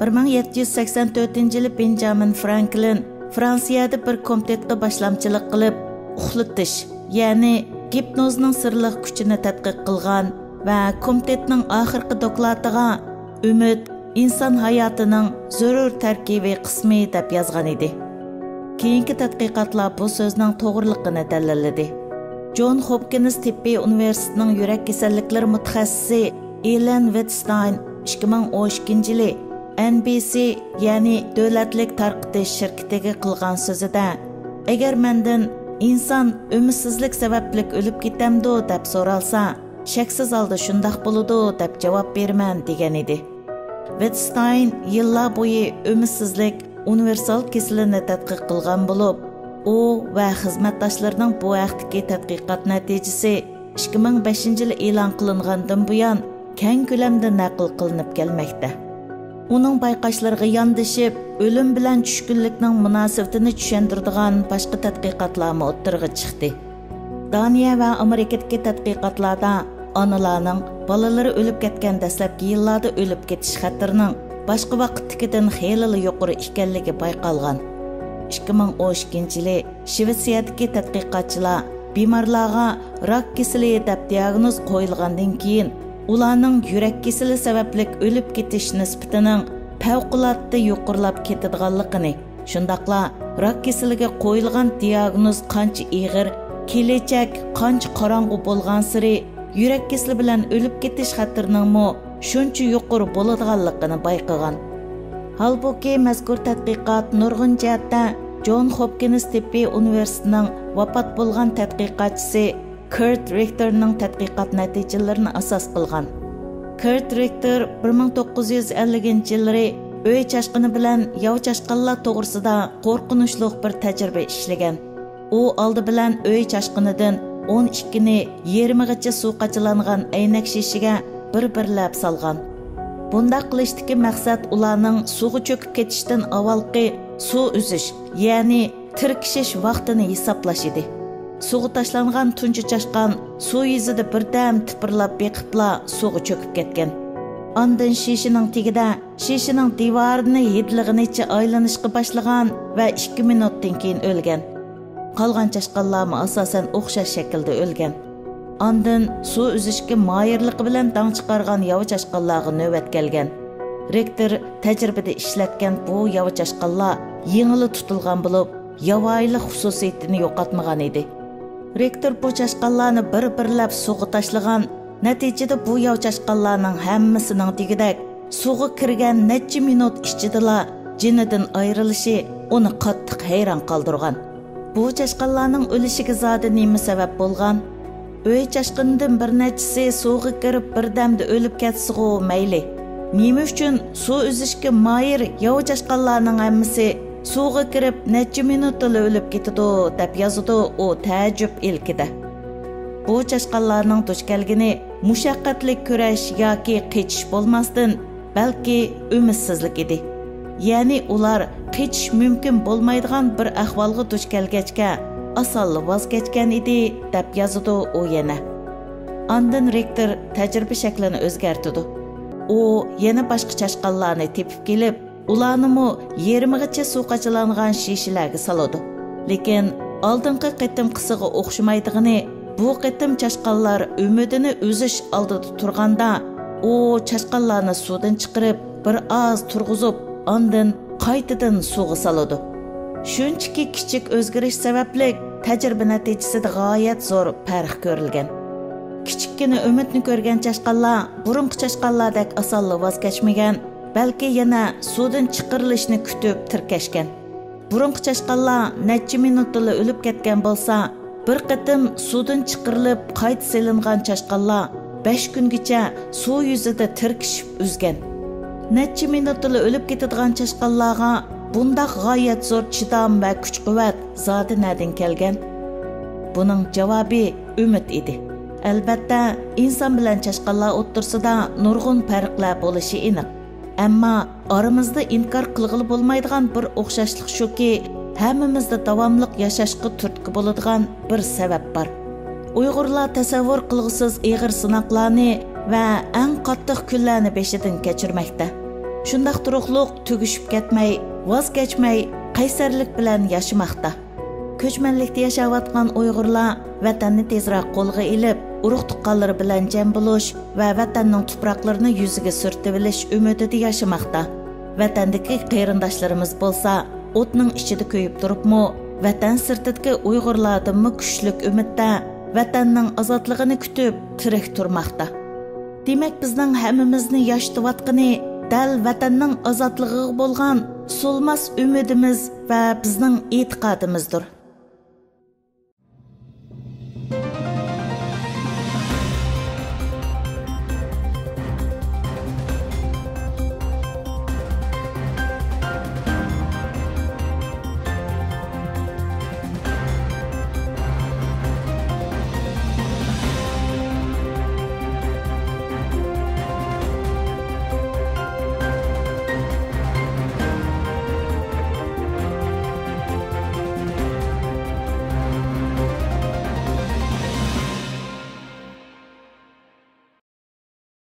1784-yili Benjamin Franklin Fransiyada bir komitetga boshlamchilik qilib, uxlatish, ya'ni gipnozning sirliq kuchini tadqiq qilgan va komitetning oxirgi doklatiga umid inson hayotining zarur tarkibiy qismi deb yozgan edi. Keyingi tadqiqotlar bu so'zning to'g'riliqini dalilladi. John Hopkins Tibbiy universitetining yurak kasalliklari mutaxassisi Ellen Wettstein 2012-yili NBC, ya'ni davlatlik tarqitish shirkatiga qilgan so'zida, agar mendan inson umidsizlik sababli o'lib ketamdi deb so'ralsa, shaksiz holda shundoq bo'ladi deb javob beraman degan edi. Wettstein yillar bo'yi umidsizlik universal kasalini tadqiq qilgan bo'lib, u va xizmatdoshlarining bu vaqtdagi tadqiqot natijasi 2005-yil e'lon qilingandan buyon keng ko'lamda naql qilinib kelmoqda. Uning bayqashlariga yondashib, o'lim bilan tushkunlikning munosabatini tushuntiradigan boshqa tadqiqotlar o'ttirg'i chiqdi. Daniya va Amerikadagi tadqiqotlarda onalarning bolalari o'lib ketgan dastlabki yillarda o'lib ketish xatirining boshqa vaqtdagidan xeyli yuqori ekanligi bayqalgan. 2012-yili Shvetsiyadagi tadqiqotchilar bemorlarga rak kasali deb diagnoz qo'yilgandan keyin ularning yurak kasali sababli o'lib ketish nisbatining favqulodda yuqorilab ketadiganligini, shundaqla rak kasaliga qo'yilgan diagnoz qancha ig'ir, kelajak qancha qorong'u bo'lgan siri yurak kasali bilan o'lib ketish xatirining shuncha yuqori bo'ladiganligini bayqagan. Halbuki mazkur tadqiqot nurg'un jihatda John Hopkins Tibbiy universitetining vafot bo'lgan tadqiqotchisi Kurt Richterning tadqiqot natijalarini asos qilgan. Kurt Richter 1950-yillarda uy chashqini bilan yov chashqinlar to'g'risida qo'rqinchli bir tajriba ishlagan. U oldi bilan uy chashqinidan 12 ni 20gacha suv qachilangan aynak shishiga bir-birlab salgan. Bunda qilishdagi maqsad ularning suvga cho'kib ketishdan avvalgi suv uzish, ya'ni tirkishish vaqtini hisoblash edi. Suvga tashlangan tunji chashqan suv yuzida birdam tipirlab beqibla suvga cho'kib ketgan. Ondan shishining tagida shishining devorini hidlig'icha aylanishga boshlagan va 2 minutdan keyin o'lgan. Qolgan chashqanlar asosan o'xshash shaklda o'lgan. Ondan suv uzishga moyirligi bilan dang chiqargan yov chashqanlarga navbat kelgan. Rektor tajribada ishlatgan bu yov chashqanlar yengili tutilgan bo'lib, yovaylik xususiyatini yo'qotmagan edi. Rektor bu chashqanlarni bir-birlab suvga tashlagan. Natijada bu yov chashqanlarning hammasining tegidek suvga kirgan necha minut ichidala jinidan ayrilishi uni qattiq hayron qoldirgan. Bu chashqanlarning o'lishiga zodi nima sabab bo'lgan? Uy chashqinidan bir nechasi suvga kirib birdamda o'lib ketsa-ku mayli. Nima uchun suv uzishga moyir yov chashqanlarning hammasi suvga kirib necha minutda o'lib ketadi deb yozadi u ta'jub ilkida. Bu chashqanlarning duch kelgani mushaqqatli kurash yoki qichish bo'lmasdan, balki umidsizlik edi. Ya'ni ular qichish mumkin bo'lmaydigan bir ahvolga duch kelgachga asonli voz kechgan edi deb yozadi u yana. Ondan rektor tajriba shaklini o'zgartirdi. U yana boshqa chashqanlarni tepib kelib, ularni 20gacha suv qachilangan shishalarga soladi. Lekin oldingi qitim qisqiga o'xshamaydigini, bu qitim chashqanlar umidini o'zish oldida turganda, u chashqanlarni suvdan chiqarib, bir oz turg'izib, ondan qaytadan suvga soladi. Shunchaki kichik o'zgarish sababli tajriba natijasida g'oyat zo'r farq ko'rilgan. Kichikkina umidni ko'rgan chashqanlar burunqi chashqanlardek osonli voz kechmagan, balki yana suvdan chiqarilishni kutib tirkashgan. Burunqi chashqanlar necha minutda o'lib ketgan bo'lsa, bir qitim suvdan chiqarilib qayta selingan chashqanlar 5 kungacha suv yuzida tirkishib uzgan. Necha minutda o'lib ketadigan chashqanlarga bundaq g'oyat zo'r chidam va kuch-quvvat zodi nadin kelgan? Buning javobi umid edi. Albatta, inson bilan chashqanlar o'rtasida nurg'un farqlar bo'lishi aniq. Ammo aramizda inkor qilg'ili bo'lmaydigan bir o'xshashlik shuki, hammamizda davomli yashashga turtki bo'ladigan bir sabab bor. Uyg'urlar tasavvur qilg'isiz ig'ir sinoqlarni va eng qattiq kunlarni beshidan kechirmoqda. shundoq turuqliq tugishib ketmay, voz kechmay, qaysarlik bilan yashamoqda. Ko'chmanlikda yashayotgan Uyg'urlar vatanni tezroq qo'lga ilib, urug' tuqqanlari bilan jam bo'lish va vatanning tuproqlarini yuziga surtib olish umidida yashamoqda. Vatandagi qarindoshlarimiz bo'lsa, o'tning ichida kuyib turibmi, vatan sirtidagi Uyg'urlardanmi kuchlik umidda vatanning ozodligini kutib tirik turmoqda. Demak, bizning hammamizni yoshitayotgani dal vatanning ozodligiga bo'lgan so'lmas umidimiz va bizning e'tiqodimizdir.